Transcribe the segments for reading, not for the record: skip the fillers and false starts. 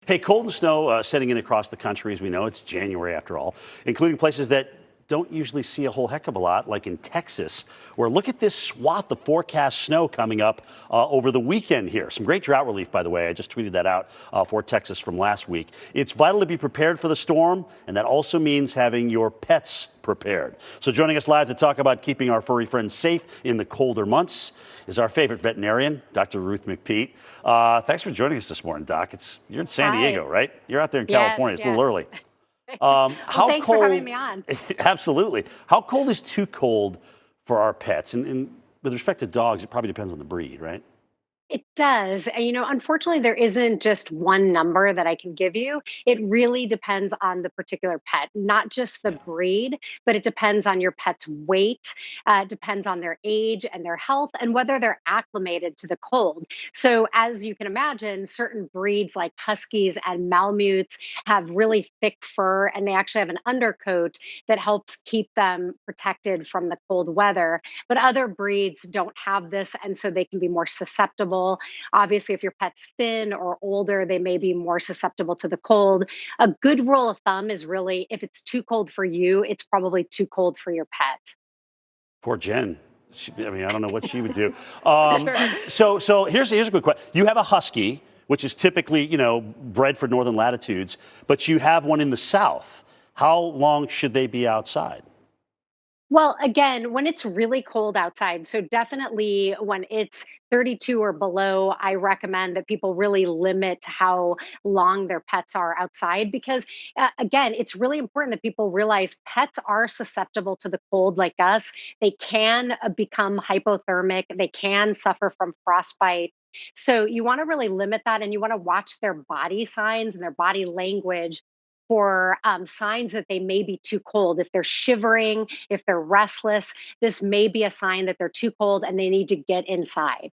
Hey, cold and snow setting in across the country, as we know. It's January after all, including places that don't usually see a whole heck of a lot, like in Texas, where look at this swath of forecast snow coming up over the weekend here. Some great drought relief, by the way. I just tweeted that out for Texas from last week. It's vital to be prepared for the storm, and that also means having your pets prepared. So joining us live to talk about keeping our furry friends safe in the colder months is our favorite veterinarian, Dr. Ruth McPeet. Thanks for joining us this morning, Doc. You're in San Diego, right? You're out there in California. It's a little early. Thanks for having me on. Absolutely. How cold is too cold for our pets? And with respect to dogs, it probably depends on the breed, right? It does. And, unfortunately, there isn't just one number that I can give you. It really depends on the particular pet, not just the Yeah. breed, but it depends on your pet's weight. It depends on their age and their health and whether they're acclimated to the cold. So, as you can imagine, certain breeds like huskies and malamutes have really thick fur, and they actually have an undercoat that helps keep them protected from the cold weather. But other breeds don't have this, and so they can be more susceptible. Obviously, if your pet's thin or older, they may be more susceptible to the cold. A good rule of thumb is really if it's too cold for you, it's probably too cold for your pet. Poor Jen. I don't know what she would do. So here's a good question. You have a husky, which is typically, bred for northern latitudes, but you have one in the south. How long should they be outside? Well, again, when it's really cold outside, so definitely when it's 32 or below, I recommend that people really limit how long their pets are outside because, again, it's really important that people realize pets are susceptible to the cold like us. They can become hypothermic, they can suffer from frostbite. So you want to really limit that and you want to watch their body signs and their body language for signs that they may be too cold. If they're shivering, if they're restless, this may be a sign that they're too cold and they need to get inside.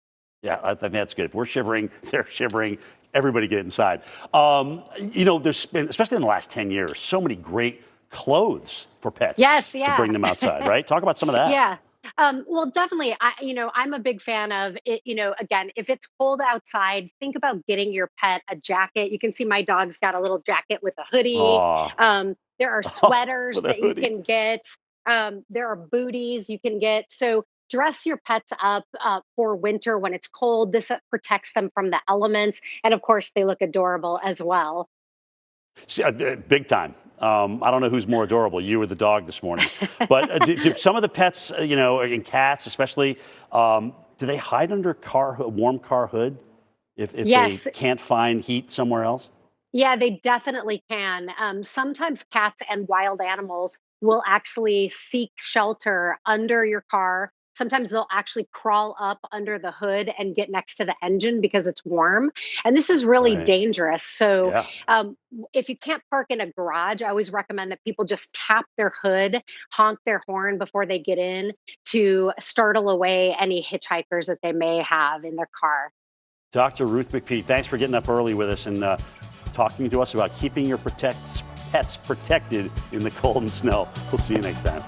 Yeah, I think that's good. If we're shivering, they're shivering. Everybody get inside. There's been, especially in the last 10 years, so many great clothes for pets Yes, to yeah. bring them outside, right? Talk about some of that. Yeah. Well, definitely. I'm a big fan of it. Again, if it's cold outside, think about getting your pet a jacket. You can see my dog's got a little jacket with a hoodie. Oh, There are sweaters with a that you hoodie. can get. There are booties you can get. So dress your pets up for winter when it's cold. This protects them from the elements. And of course, they look adorable as well. Big time. I don't know who's more adorable, you or the dog this morning. But do some of the pets, and cats especially, do they hide under warm car hood if they Yes, can't find heat somewhere else? yeah, they definitely can. Sometimes cats and wild animals will actually seek shelter under your car. Sometimes they'll actually crawl up under the hood and get next to the engine because it's warm. And this is really Right. dangerous. So, Yeah. if you can't park in a garage, I always recommend that people just tap their hood, honk their horn before they get in to startle away any hitchhikers that they may have in their car. Dr. Ruth McPeet, thanks for getting up early with us and talking to us about keeping your pets protected in the cold and snow. We'll see you next time.